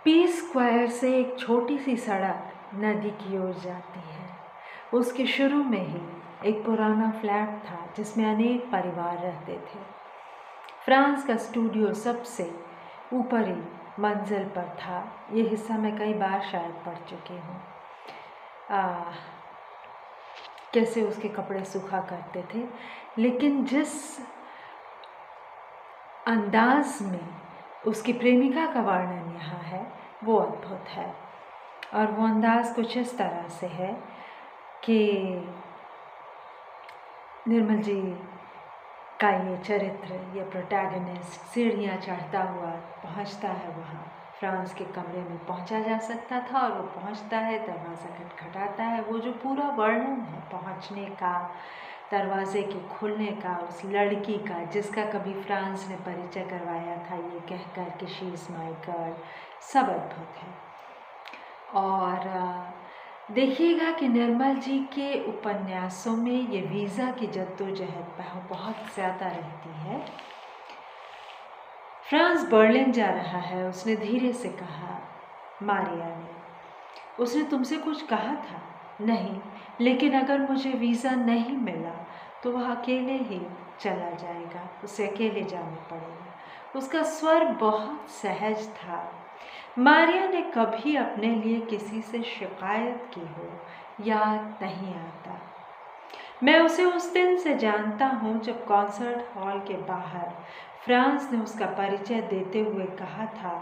Piece square से एक छोटी सी सड़क नदी की ओर जाती है। उसके शुरू में ही एक पुराना फ्लैट था जिसमें अनेक परिवार रहते थे। फ्रांस का स्टूडियो सबसे ऊपरी मंजिल पर था। ये हिस्सा मैं कई बार शायद पढ़ चुकी हूँ। कैसे उसके कपड़े सूखा करते थे, लेकिन जिस अंदाज में उसकी प्रेमिका का वर्णन यहाँ है वो अद्भुत है। और वो अंदाज कुछ इस तरह से है कि निर्मल जी का ये चरित्र, ये प्रोटैगनिस्ट सीढ़ियाँ चढ़ता हुआ पहुँचता है वहाँ। फ्रांस के कमरे में पहुँचा जा सकता था और वो पहुँचता है, दरवाज़ा खटखटाता है। वो जो पूरा वर्णन है पहुँचने का, दरवाजे के खुलने का, उस लड़की का जिसका कभी फ्रांस ने परिचय करवाया था ये कहकर कि शी इज़ माई गर्ल, सब अद्भुत है। और देखिएगा कि निर्मल जी के उपन्यासों में ये वीज़ा की जद्दोजहद बहुत ज़्यादा रहती है। फ्रांस बर्लिन जा रहा है, उसने धीरे से कहा मारिया ने। उसने तुमसे कुछ कहा था? नहीं, लेकिन अगर मुझे वीज़ा नहीं मिला तो वह अकेले ही चला जाएगा, उसे अकेले जाना पड़ेगा। उसका स्वर बहुत सहज था। मारिया ने कभी अपने लिए किसी से शिकायत की हो याद नहीं आता। मैं उसे उस दिन से जानता हूँ जब कॉन्सर्ट हॉल के बाहर फ्रांस ने उसका परिचय देते हुए कहा था,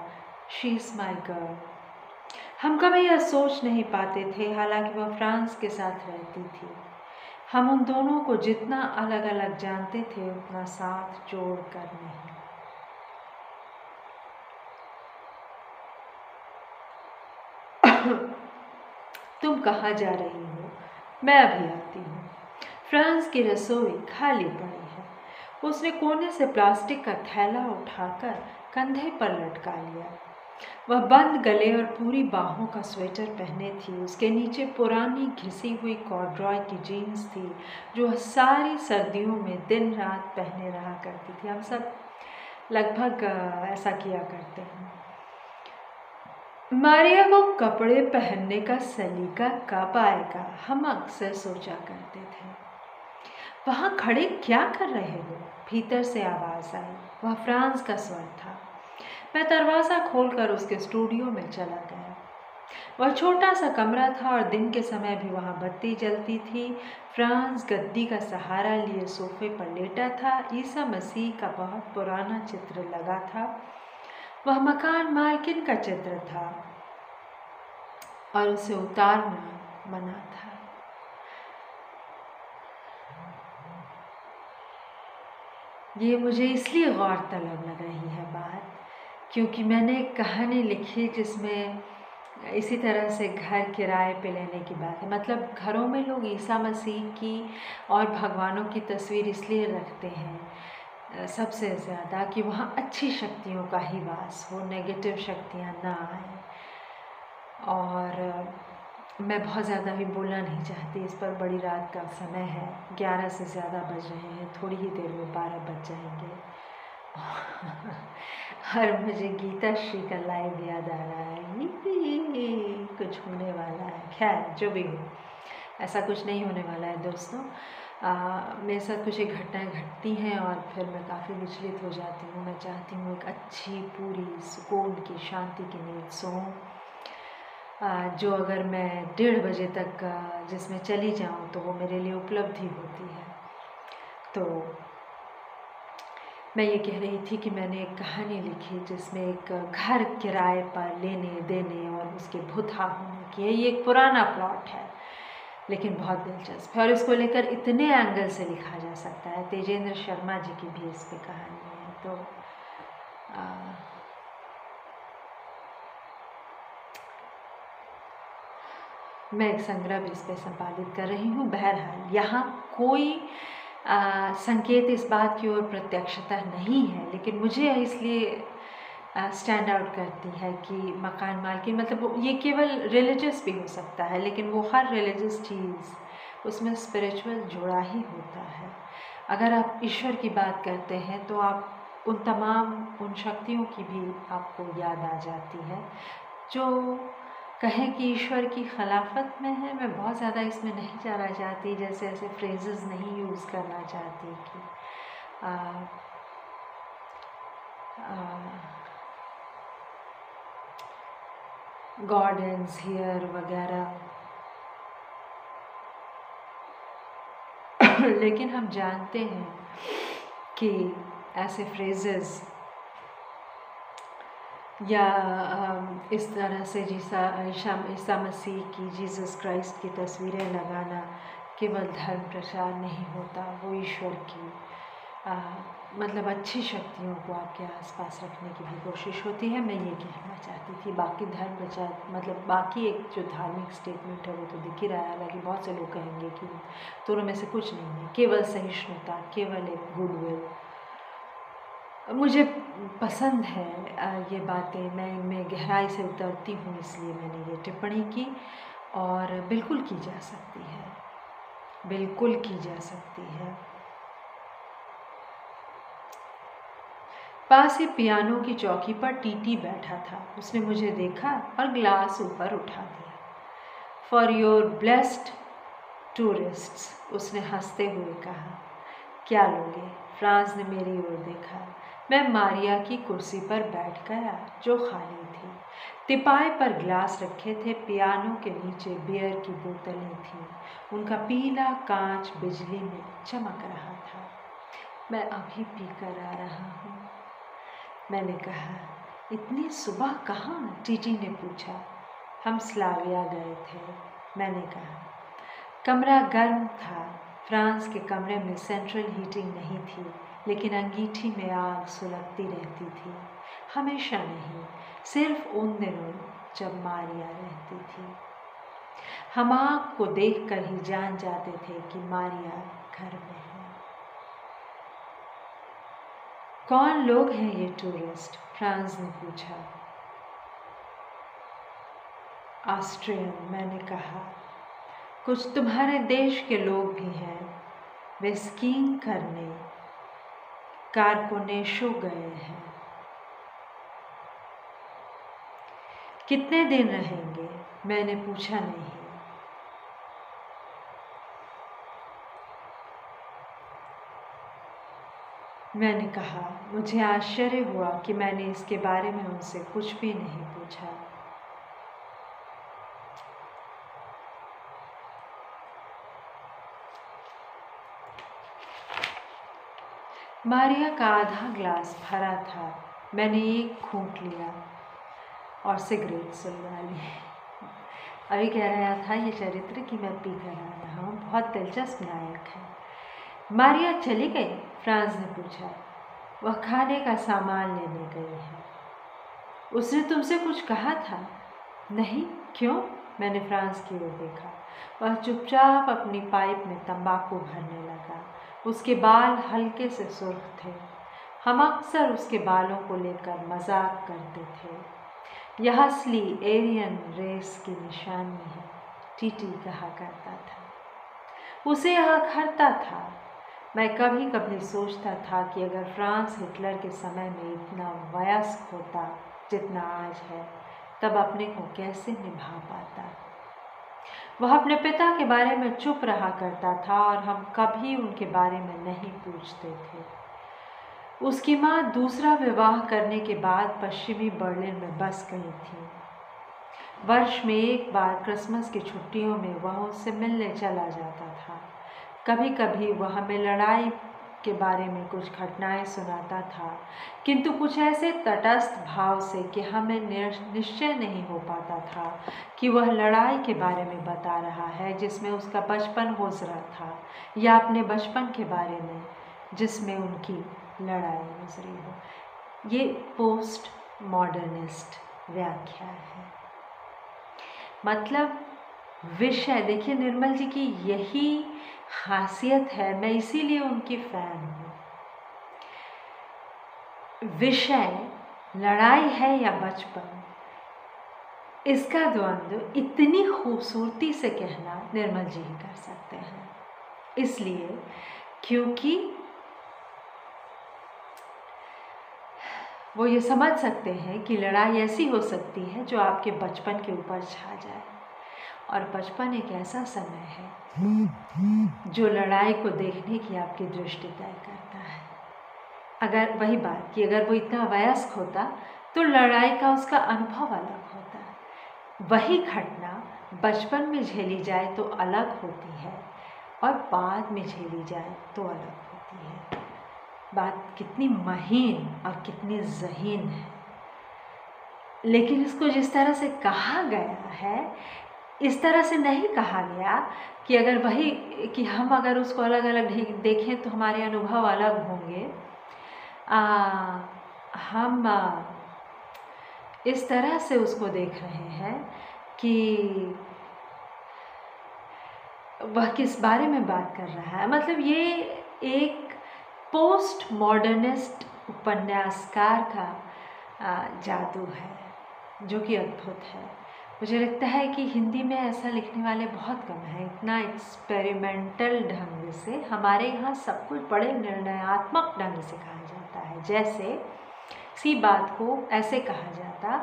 शी इज़ माई गर्ल। हम कभी यह सोच नहीं पाते थे, हालांकि वह फ्रांस के साथ रहती थी। हम उन दोनों को जितना अलग अलग जानते थे उतना साथ जोड़ कर नहीं। तुम कहाँ जा रही हो? मैं अभी आती हूँ। फ्रांस की रसोई खाली पड़ी है। उसने कोने से प्लास्टिक का थैला उठाकर कंधे पर लटका लिया। वह बंद गले और पूरी बाहों का स्वेटर पहने थी। उसके नीचे पुरानी घिसी हुई कॉर्डरॉय की जीन्स थी जो सारी सर्दियों में दिन रात पहने रहा करती थी। हम सब लगभग ऐसा किया करते हैं। मारिया को कपड़े पहनने का सलीका कब आएगा, हम अक्सर सोचा करते थे। वहाँ खड़े क्या कर रहे हो? भीतर से आवाज़ आई। वह फ्रांस का स्वर था। मैं दरवाज़ा खोलकर उसके स्टूडियो में चला गया। वह छोटा सा कमरा था और दिन के समय भी वहाँ बत्ती जलती थी। फ्रांस गद्दी का सहारा लिए सोफे पर लेटा था। ईसा मसीह का बहुत पुराना चित्र लगा था। वह मकान मालकिन का चित्र था और उसे उतारना मना था। ये मुझे इसलिए गौरतलब लग रही है बात क्योंकि मैंने एक कहानी लिखी जिसमें इसी तरह से घर किराए पे लेने की बात है। मतलब घरों में लोग ईसा मसीह की और भगवानों की तस्वीर इसलिए रखते हैं सबसे ज़्यादा कि वहाँ अच्छी शक्तियों का ही वास हो, नेगेटिव शक्तियाँ ना आए। और मैं बहुत ज़्यादा भी बोलना नहीं चाहती इस पर। बड़ी रात का समय है, 11 से ज़्यादा बज रहे हैं, थोड़ी ही देर में 12 बज जाएंगे। और मुझे गीता श्री का लाइव याद आ रहा है, कुछ होने वाला है। खैर जो भी हो, ऐसा कुछ नहीं होने वाला है दोस्तों। मेरे साथ कुछ एक घटनाएं घटती हैं और फिर मैं काफ़ी विचलित हो जाती हूँ। मैं चाहती हूँ एक अच्छी पूरी सुकून की शांति की नींद सोऊं, जो अगर मैं 1:30 बजे तक जिसमें चली जाऊं तो वो मेरे लिए उपलब्धि होती है। तो मैं ये कह रही थी कि मैंने एक कहानी लिखी जिसमें एक घर किराए पर लेने देने और उसके भुता होने की है। ये एक पुराना प्लॉट है लेकिन बहुत दिलचस्प है और इसको लेकर इतने एंगल से लिखा जा सकता है। तेजेंद्र शर्मा जी की भी इस पर कहानी है। तो मैं एक संग्रह भी इस पर संपादित कर रही हूँ। बहरहाल यहाँ कोई संकेत इस बात की ओर प्रत्यक्षता नहीं है, लेकिन मुझे इसलिए स्टैंड आउट करती है कि मकान मालकिन, मतलब ये केवल रिलीजियस भी हो सकता है, लेकिन वो हर रिलीजियस चीज़ उसमें स्पिरिचुअल जुड़ा ही होता है। अगर आप ईश्वर की बात करते हैं तो आप उन तमाम उन शक्तियों की भी आपको याद आ जाती है। जो कहें कि ईश्वर की खिलाफत में है। मैं बहुत ज़्यादा इसमें नहीं जाना चाहती, जैसे ऐसे फ्रेजेस नहीं यूज़ करना चाहती कि गॉड एंड्स हियर वगैरह। लेकिन हम जानते हैं कि ऐसे फ्रेजेस या इस तरह से ईसा मसीह की, जीसस क्राइस्ट की तस्वीरें लगाना केवल धर्म प्रचार नहीं होता, वो ईश्वर की मतलब अच्छी शक्तियों को आपके आसपास रखने की भी कोशिश होती है। मैं ये कहना चाहती थी। बाकी धर्म प्रचार मतलब बाकी एक जो धार्मिक स्टेटमेंट है वो तो दिख ही रहा है। हालांकि बहुत से लोग कहेंगे कि दोनों में से कुछ नहीं है, केवल सहिष्णुता, केवल एक गुडविल। मुझे पसंद है ये बातें, मैं इनमें गहराई से उतरती हूँ, इसलिए मैंने ये टिप्पणी की। और बिल्कुल की जा सकती है, बिल्कुल की जा सकती है। पास ही पियानो की चौकी पर टीटी बैठा था। उसने मुझे देखा और ग्लास ऊपर उठा दिया। फॉर योर ब्लेस्ड टूरिस्ट्स, उसने हंसते हुए कहा। क्या लोगे? फ्रांस ने मेरी ओर देखा। मैं मारिया की कुर्सी पर बैठ गया जो खाली थी। तिपाई पर ग्लास रखे थे। पियानो के नीचे बियर की बोतलें थीं। उनका पीला कांच बिजली में चमक रहा था। मैं अभी पी कर आ रहा हूँ, मैंने कहा। इतनी सुबह कहाँ? टीटी ने पूछा। हम स्लाविया गए थे, मैंने कहा। कमरा गर्म था। फ्रांस के कमरे में सेंट्रल हीटिंग नहीं थी, लेकिन अंगीठी में आग सुलगती रहती थी। हमेशा नहीं, सिर्फ उन दिनों जब मारिया रहती थी। हम आग को देखकर ही जान जाते थे कि मारिया घर में है। कौन लोग हैं ये टूरिस्ट? फ्रांस ने पूछा। ऑस्ट्रियन, मैंने कहा। कुछ तुम्हारे देश के लोग भी हैं। वे स्कीइंग करने कारकोनेशो गए हैं। कितने दिन रहेंगे? मैंने पूछा नहीं। मैंने कहा, मुझे आश्चर्य हुआ कि मैंने इसके बारे में उनसे कुछ भी नहीं पूछा। मारिया का आधा ग्लास भरा था। मैंने एक घूंट लिया और सिगरेट सुलगा ली। अभी कह रहा था ये चरित्र कि मैं पी कर आ रहा हूँ, बहुत दिलचस्प नायक है। मारिया चली गई? फ्रांस ने पूछा। वह खाने का सामान लेने गई है। उसने तुमसे कुछ कहा था? नहीं, क्यों? मैंने फ्रांस की ओर देखा। वह चुपचाप अपनी पाइप में तंबाकू भरने लगा। उसके बाल हल्के से सुर्ख थे। हम अक्सर उसके बालों को लेकर मजाक करते थे। यह असली एरियन रेस की निशानी है, टीटी कहा करता था। उसे यह अखरता था। मैं कभी कभी सोचता था कि अगर फ्रांस हिटलर के समय में इतना वयस्क होता जितना आज है, तब अपने को कैसे निभा पाता। वह अपने पिता के बारे में चुप रहा करता था और हम कभी उनके बारे में नहीं पूछते थे। उसकी माँ दूसरा विवाह करने के बाद पश्चिमी बर्लिन में बस गई थी। वर्ष में एक बार क्रिसमस की छुट्टियों में वह उससे मिलने चला जाता था। कभी कभी वह हमें लड़ाई के बारे में कुछ घटनाएं सुनाता था, किंतु कुछ ऐसे तटस्थ भाव से कि हमें निश्चय नहीं हो पाता था कि वह लड़ाई के बारे में बता रहा है जिसमें उसका बचपन गुजरा था, या अपने बचपन के बारे में जिसमें उनकी लड़ाई गुजरी हो। ये पोस्ट मॉडर्निस्ट व्याख्या है। मतलब विषय, देखिए निर्मल जी की यही खासियत है, मैं इसीलिए उनकी फैन हूँ। विषय लड़ाई है या बचपन, इसका द्वंद्व इतनी खूबसूरती से कहना निर्मल जी ही कर सकते हैं। इसलिए क्योंकि वो ये समझ सकते हैं कि लड़ाई ऐसी हो सकती है जो आपके बचपन के ऊपर छा जाए, और बचपन एक ऐसा समय है जो लड़ाई को देखने की आपकी दृष्टि तय करता है। अगर वही बात कि अगर वो इतना वयस्क होता तो लड़ाई का उसका अनुभव अलग होता। वही घटना बचपन में झेली जाए तो अलग होती है और बाद में झेली जाए तो अलग होती है। बात कितनी महीन और कितनी ज़हीन है, लेकिन इसको जिस तरह से कहा गया है इस तरह से नहीं कहा गया कि अगर वही कि हम अगर उसको अलग अलग देखें तो हमारे अनुभव अलग होंगे। हम इस तरह से उसको देख रहे हैं कि वह किस बारे में बात कर रहा है। मतलब ये एक पोस्ट मॉडर्निस्ट उपन्यासकार का जादू है जो कि अद्भुत है। मुझे लगता है कि हिंदी में ऐसा लिखने वाले बहुत कम हैं। इतना एक्सपेरिमेंटल ढंग से हमारे यहाँ सब कुछ बड़े निर्णयात्मक ढंग से कहा जाता है। जैसे सी बात को ऐसे कहा जाता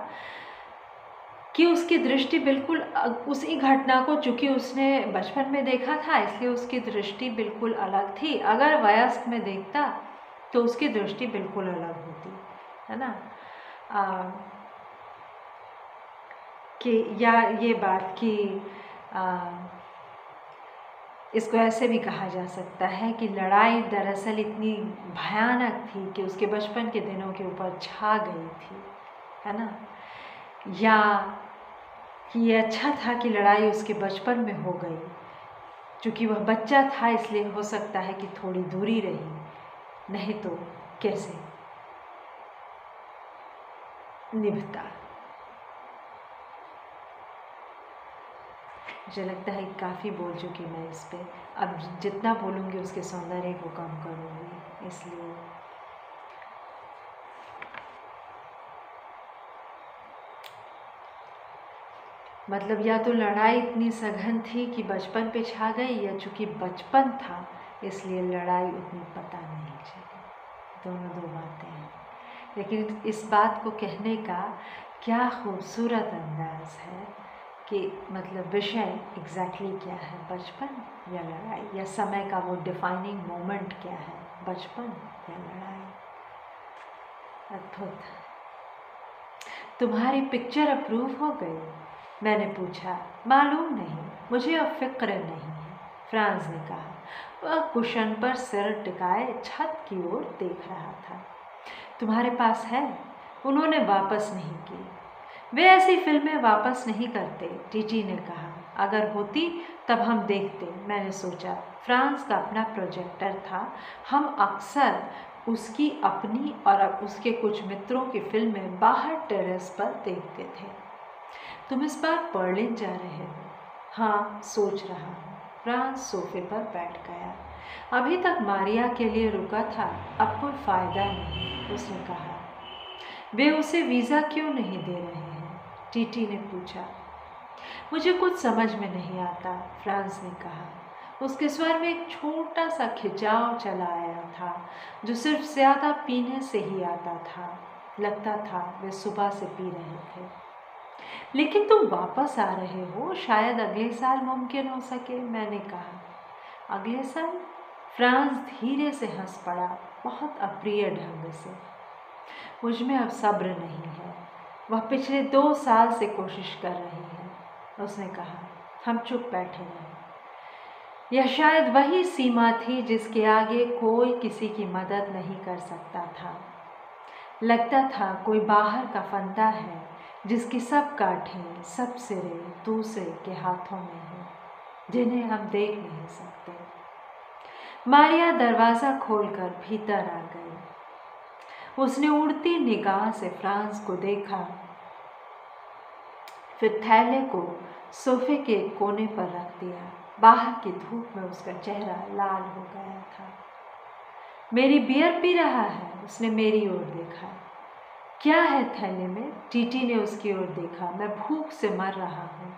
कि उसकी दृष्टि बिल्कुल उसी घटना को, चूँकि उसने बचपन में देखा था इसलिए उसकी दृष्टि बिल्कुल अलग थी। अगर वयस्क में देखता तो उसकी दृष्टि बिल्कुल अलग होती, है ना। कि या ये बात कि इसको ऐसे भी कहा जा सकता है कि लड़ाई दरअसल इतनी भयानक थी कि उसके बचपन के दिनों के ऊपर छा गई थी, है ना। या कि ये अच्छा था कि लड़ाई उसके बचपन में हो गई, क्योंकि वह बच्चा था इसलिए हो सकता है कि थोड़ी दूरी रही, नहीं तो कैसे निभता। मुझे लगता है काफ़ी बोल चुकी मैं इस पे। अब जितना बोलूँगी उसके सौंदर्य को कम करूँगी, इसलिए मतलब या तो लड़ाई इतनी सघन थी कि बचपन पे छा गई, या चूँकि बचपन था इसलिए लड़ाई उतनी पता नहीं चली। दोनों दो बातें हैं, लेकिन इस बात को कहने का क्या खूबसूरत अंदाज़ है कि मतलब विषय एग्जैक्टली क्या है, बचपन या लड़ाई, या समय का वो डिफाइनिंग मोमेंट क्या है, बचपन या लड़ाई। अद्भुत। तुम्हारी पिक्चर अप्रूव हो गई? मैंने पूछा। मालूम नहीं, मुझे अब फिक्र नहीं है, फ्रांस ने कहा। वह कुशन पर सिर टिकाए छत की ओर देख रहा था। तुम्हारे पास है? उन्होंने वापस नहीं की। वे ऐसी फिल्में वापस नहीं करते, टीटी ने कहा। अगर होती तब हम देखते। मैंने सोचा, फ्रांस का अपना प्रोजेक्टर था, हम अक्सर उसकी अपनी और अब उसके कुछ मित्रों की फिल्में बाहर टेरेस पर देखते थे। तुम इस बार बर्लिन जा रहे हो? हाँ, सोच रहा हूँ। फ्रांस सोफे पर बैठ गया। अभी तक मारिया के लिए रुका था, अब कोई फ़ायदा नहीं, उसने कहा। वे उसे वीज़ा क्यों नहीं दे रहे हैं? टीटी ने पूछा। मुझे कुछ समझ में नहीं आता, फ्रांस ने कहा। उसके स्वर में एक छोटा सा खिंचाव चला आया था जो सिर्फ ज़्यादा पीने से ही आता था। लगता था वे सुबह से पी रहे थे। लेकिन तुम वापस आ रहे हो, शायद अगले साल मुमकिन हो सके, मैंने कहा। अगले साल? फ्रांस धीरे से हंस पड़ा, बहुत अप्रिय ढंग से। मुझ में अब सब्र नहीं है। वह पिछले 2 साल से कोशिश कर रही है, उसने कहा। हम चुप बैठे रहे। यह शायद वही सीमा थी जिसके आगे कोई किसी की मदद नहीं कर सकता था। लगता था कोई बाहर का फंदा है जिसकी सब गांठें, सब सिरे दूसरे के हाथों में हैं, जिन्हें हम देख नहीं सकते। मारिया दरवाज़ा खोलकर भीतर आ गई। उसने उड़ती निगाह से फ्रांस को देखा, फिर थैले को सोफे के कोने पर रख दिया। बाहर की धूप में उसका चेहरा लाल हो गया था। मेरी बियर पी रहा है? उसने मेरी ओर देखा। क्या है थैले में? टीटी ने उसकी ओर देखा। मैं भूख से मर रहा हूँ।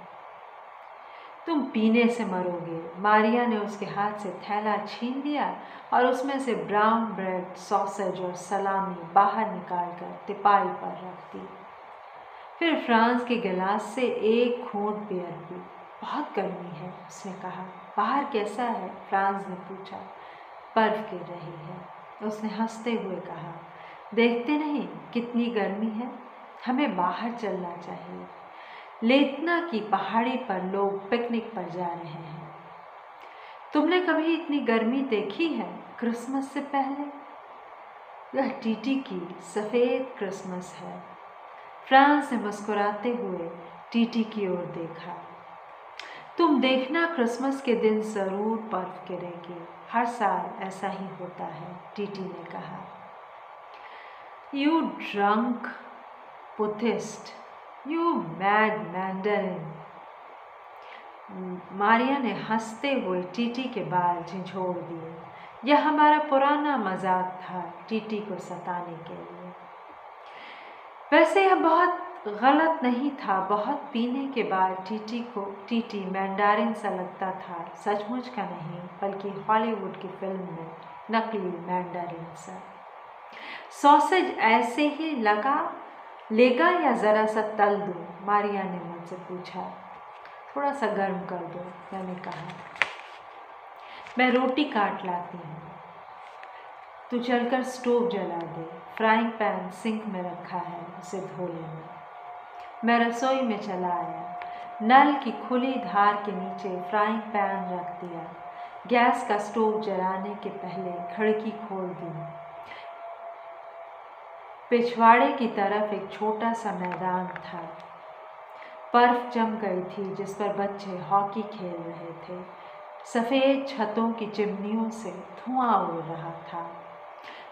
तुम पीने से मरोगे। मारिया ने उसके हाथ से थैला छीन लिया और उसमें से ब्राउन ब्रेड, सॉसेज और सलामी बाहर निकालकर तिपाई पर रख दी। फिर फ्रांस के गिलास से एक घूंट बियर पी। बहुत गर्मी है, उसने कहा। बाहर कैसा है? फ्रांस ने पूछा। बर्फ गिर रही है, उसने हंसते हुए कहा। देखते नहीं कितनी गर्मी है? हमें बाहर चलना चाहिए। लेतना की पहाड़ी पर लोग पिकनिक पर जा रहे हैं। तुमने कभी इतनी गर्मी देखी है क्रिसमस से पहले? यह टीटी की सफ़ेद क्रिसमस है। फ्रांस ने मुस्कुराते हुए टीटी की ओर देखा। तुम देखना, क्रिसमस के दिन ज़रूर बर्फ गिरेगी। हर साल ऐसा ही होता है, टीटी ने कहा। You drunk Buddhist, you mad Mandarin. Maria ने हंसते हुए टीटी के बाल झंझोड़ दिए। यह हमारा पुराना मजाक था, टीटी को सताने के लिए। वैसे यह बहुत गलत नहीं था। बहुत पीने के बाद टीटी मैंडारिन सा लगता था। सचमुच का नहीं, बल्कि हॉलीवुड की फिल्म में नकली मैंडारिन सा। सॉसेज ऐसे ही लेगा या ज़रा सा तल दूँ? मारिया ने मुझसे पूछा। थोड़ा सा गर्म कर दो, मैंने कहा। मैं रोटी काट लाती हूँ। तू चलकर स्टोव जला दे। फ्राइंग पैन सिंक में रखा है, उसे धो लेना। मैं रसोई में चला आया। नल की खुली धार के नीचे फ्राइंग पैन रख दिया। गैस का स्टोव जलाने के पहले खिड़की खोल दी। पिछवाड़े की तरफ एक छोटा सा मैदान था। बर्फ जम गई थी जिस पर बच्चे हॉकी खेल रहे थे। सफ़ेद छतों की चिमनियों से धुआं उड़ रहा था।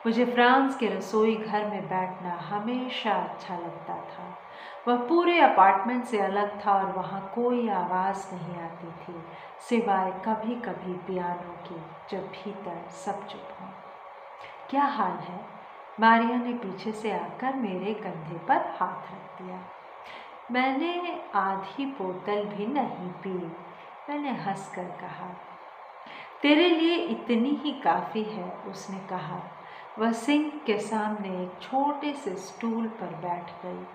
मुझे फ्रांस के रसोई घर में बैठना हमेशा अच्छा लगता था। वह पूरे अपार्टमेंट से अलग था और वहाँ कोई आवाज़ नहीं आती थी, सिवाय कभी कभी पियानो की, जब भीतर सब चुप हो। क्या हाल है? मारिया ने पीछे से आकर मेरे कंधे पर हाथ रख दिया। मैंने आधी बोतल भी नहीं पी, मैंने हंसकर कहा। तेरे लिए इतनी ही काफ़ी है, उसने कहा। वह सिंक के सामने एक छोटे से स्टूल पर बैठ गई।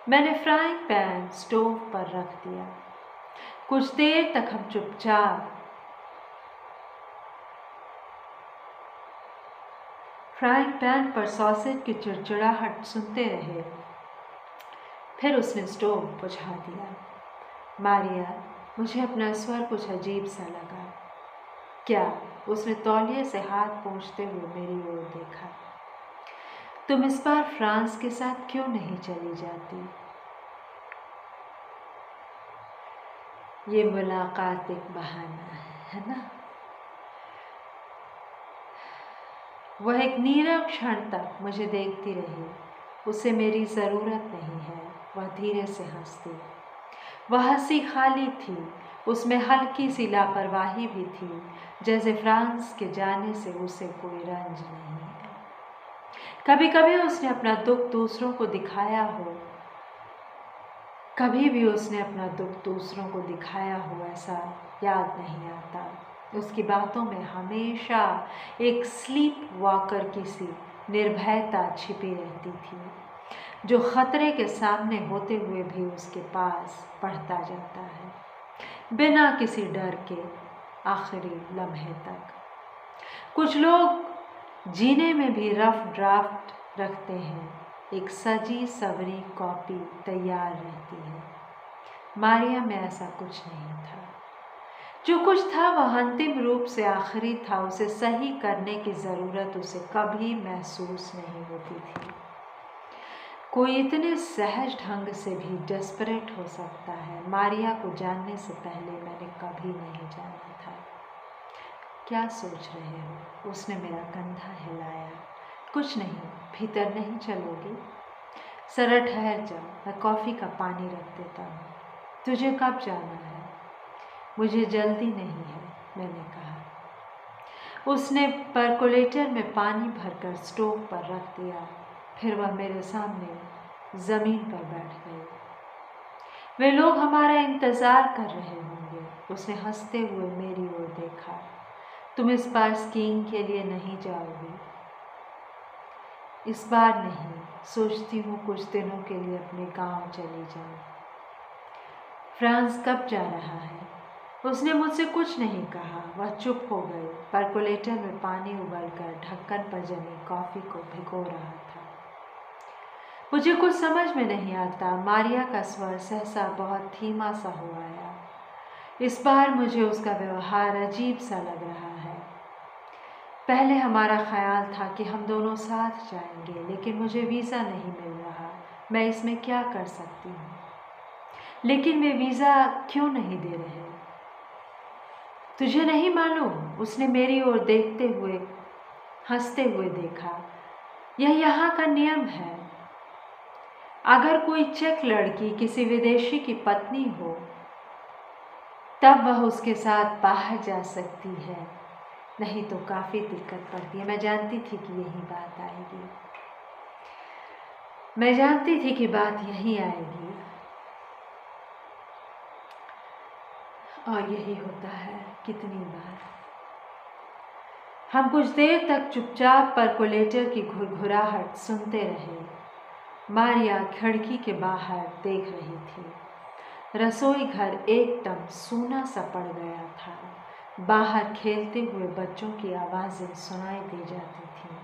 मैंने फ्राइंग पैन स्टोव पर रख दिया। कुछ देर तक हम चुपचाप फ्राइंग पैन पर सॉसेज की चिड़चिड़ाहट सुनते रहे। फिर उसने स्टोव बुझा दिया। मारिया, मुझे अपना स्वर कुछ अजीब सा लगा। क्या? उसने तौलिए से हाथ पोंछते हुए मेरी ओर देखा। तुम इस बार फ्रांस के साथ क्यों नहीं चली जाती? ये मुलाकात एक बहाना है ना? वह एक नीरव क्षण तक मुझे देखती रही। उसे मेरी ज़रूरत नहीं है, वह धीरे से हंस दी। वह हंसी खाली थी, उसमें हल्की सी लापरवाही भी थी, जैसे फ्रांस के जाने से उसे कोई रंज नहीं है। कभी कभी उसने अपना दुख दूसरों को दिखाया हो, कभी भी उसने अपना दुख दूसरों को दिखाया हो, ऐसा याद नहीं आता। उसकी बातों में हमेशा एक स्लीप वॉकर की सी निर्भयता छिपी रहती थी, जो खतरे के सामने होते हुए भी उसके पास बढ़ता जाता है, बिना किसी डर के आखिरी लम्हे तक। कुछ लोग जीने में भी रफ ड्राफ्ट रखते हैं, एक सजी सवरी कॉपी तैयार रहती है। मारिया में ऐसा कुछ नहीं था। जो कुछ था वह अंतिम रूप से आखिरी था। उसे सही करने की ज़रूरत उसे कभी महसूस नहीं होती थी। कोई इतने सहज ढंग से भी डेस्परेट हो सकता है, मारिया को जानने से पहले मैंने कभी नहीं जाना था। क्या सोच रहे हो? उसने मेरा कंधा हिलाया। कुछ नहीं, भीतर नहीं चलोगी? ज़रा ठहर जाओ, मैं कॉफ़ी का पानी रख देता हूँ। तुझे कब जाना है? मुझे जल्दी नहीं है, मैंने कहा। उसने परकोलेटर में पानी भरकर स्टोव पर रख दिया। फिर वह मेरे सामने ज़मीन पर बैठ गई। वे लोग हमारा इंतज़ार कर रहे होंगे, उसने हंसते हुए मेरी ओर देखा। तुम इस बार स्कीइंग के लिए नहीं जाओगी? इस बार नहीं, सोचती हूँ कुछ दिनों के लिए अपने गांव चली जाऊँ। फ्रांस कब जा रहा है? उसने मुझसे कुछ नहीं कहा। वह चुप हो गई। परकोलेटर में पानी उबलकर ढक्कन पर जमी कॉफ़ी को भिगो रहा था। मुझे कुछ समझ में नहीं आता। मारिया का स्वर सहसा बहुत धीमा सा हो आया। इस बार मुझे उसका व्यवहार अजीब सा लग रहा है। पहले हमारा ख्याल था कि हम दोनों साथ जाएंगे, लेकिन मुझे वीज़ा नहीं मिल रहा। मैं इसमें क्या कर सकती हूँ? लेकिन वे वीज़ा क्यों नहीं दे रहे? तुझे नहीं मालूम? उसने मेरी ओर देखते हुए हंसते हुए देखा। यह यहाँ का नियम है। अगर कोई चेक लड़की किसी विदेशी की पत्नी हो तब वह उसके साथ बाहर जा सकती है, नहीं तो काफ़ी दिक्कत पड़ती है। मैं जानती थी कि यही बात आएगी। मैं जानती थी कि बात यही आएगी, और यही होता है कितनी बार। हम कुछ देर तक चुपचाप परकोलेटर की घुरघुराहट सुनते रहे। मारिया खिड़की के बाहर देख रही थी। रसोई घर एकदम सूना सा पड़ गया था। बाहर खेलते हुए बच्चों की आवाज़ें सुनाई दे जाती थीं।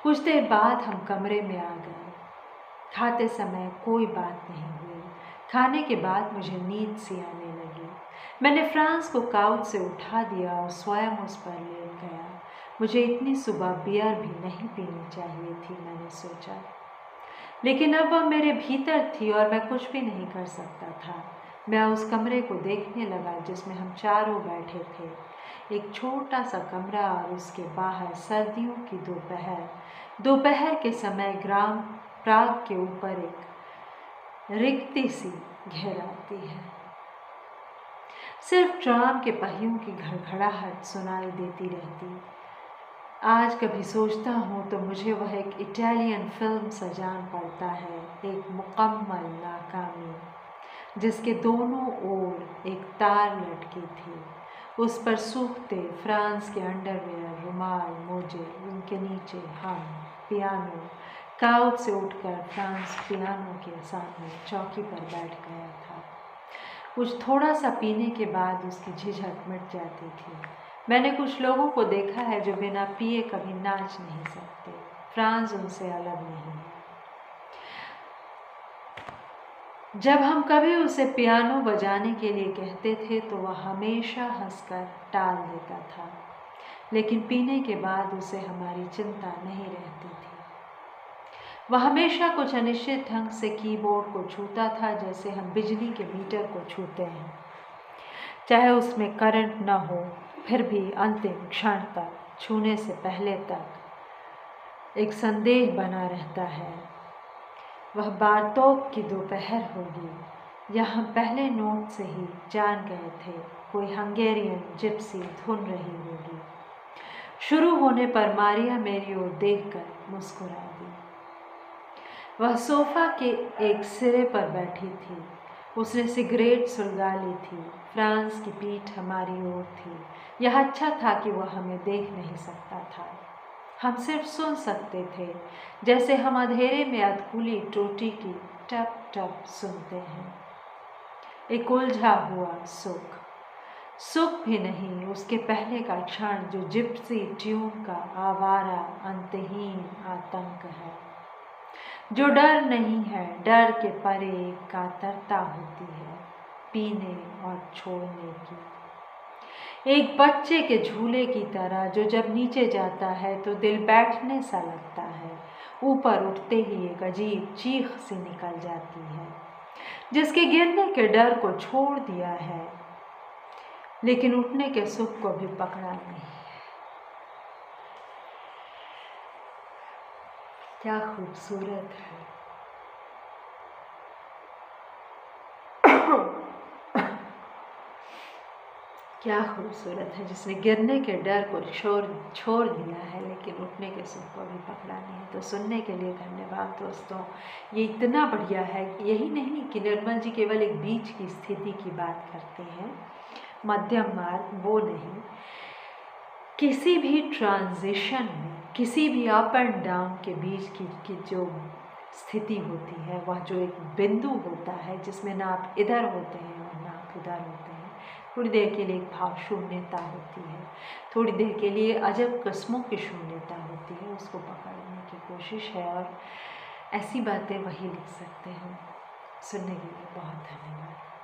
कुछ देर बाद हम कमरे में आ गए। खाते समय कोई बात नहीं हुई। खाने के बाद मुझे नींद सी आने लगी। मैंने फ्रांस को काउच से उठा दिया और स्वयं उस पर लेट गया। मुझे इतनी सुबह बियर भी नहीं पीनी चाहिए थी, मैंने सोचा, लेकिन अब वह मेरे भीतर थी और मैं कुछ भी नहीं कर सकता था। मैं उस कमरे को देखने लगा जिसमें हम चारों बैठे थे। एक छोटा सा कमरा और उसके बाहर सर्दियों की दोपहर के समय ग्राम प्राग के ऊपर एक रिक्ति सी घेराती है। सिर्फ ट्राम के पहियों की घड़घड़ाहट सुनाई देती रहती। आज कभी सोचता हूँ तो मुझे वह एक इटालियन फिल्म सा जान पड़ता है, एक मुकम्मल नाकामी, जिसके दोनों ओर एक तार लटकी थी। उस पर सूखते फ्रांस के अंडरवेयर, रुमाल, मोजे, उनके नीचे हम, पियानो। काउच से उठकर फ्रांस पियानो के सामने चौकी पर बैठ गया था। कुछ थोड़ा सा पीने के बाद उसकी झिझक मिट जाती थी। मैंने कुछ लोगों को देखा है जो बिना पिए कभी नाच नहीं सकते। फ्रांस उनसे अलग नहीं है। जब हम कभी उसे पियानो बजाने के लिए कहते थे तो वह हमेशा हंसकर टाल देता था, लेकिन पीने के बाद उसे हमारी चिंता नहीं रहती थी। वह हमेशा कुछ अनिश्चित ढंग से कीबोर्ड को छूता था, जैसे हम बिजली के मीटर को छूते हैं। चाहे उसमें करंट न हो, फिर भी अंतिम क्षण तक, छूने से पहले तक एक संदेह बना रहता है। वह बारतोक की दोपहर होगी। यहाँ पहले नोट से ही जान गए थे कोई हंगेरियन जिप्सी धुन रही होगी। शुरू होने पर मारिया मेरी ओर देखकर मुस्कुरा दी। वह सोफा के एक सिरे पर बैठी थी। उसने सिगरेट सुलगा ली थी। फ्रांस की पीठ हमारी ओर थी। यह अच्छा था कि वह हमें देख नहीं सकता था। हम सिर्फ सुन सकते थे, जैसे हम अंधेरे में अधकुली टोटी की टप टप सुनते हैं। एक उलझा हुआ सुख भी नहीं, उसके पहले का क्षण जो जिप्सी ट्यून का आवारा अंतहीन आतंक है, जो डर नहीं है, डर के परे एक कातरता होती है पीने और छोड़ने की। एक बच्चे के झूले की तरह जो जब नीचे जाता है तो दिल बैठने सा लगता है, ऊपर उठते ही एक अजीब चीख सी निकल जाती है, जिसके गिरने के डर को छोड़ दिया है, लेकिन उठने के सुख को भी पकड़ा नहीं है। क्या खूबसूरत है। क्या खूबसूरत है जिसने गिरने के डर को छोड़ दिया है, लेकिन उठने के सुख को भी पकड़ा नहीं है। तो सुनने के लिए धन्यवाद दोस्तों। ये इतना बढ़िया है। यही नहीं कि निर्मल जी केवल एक बीच की स्थिति की बात करते हैं, मध्यम मार्ग वो नहीं। किसी भी ट्रांजिशन में, किसी भी अप एंड डाउन के बीच की जो स्थिति होती है, वह जो एक बिंदु होता है जिसमें ना आप इधर होते हैं और ना आप उधर होते हैं, थोड़ी देर के लिए एक भाव शून्यता होती है, थोड़ी देर के लिए अजब किस्मों की शून्यता होती है, उसको पकड़ने की कोशिश है। और ऐसी बातें वही लिख सकते हैं। सुनने के लिए बहुत धन्यवाद।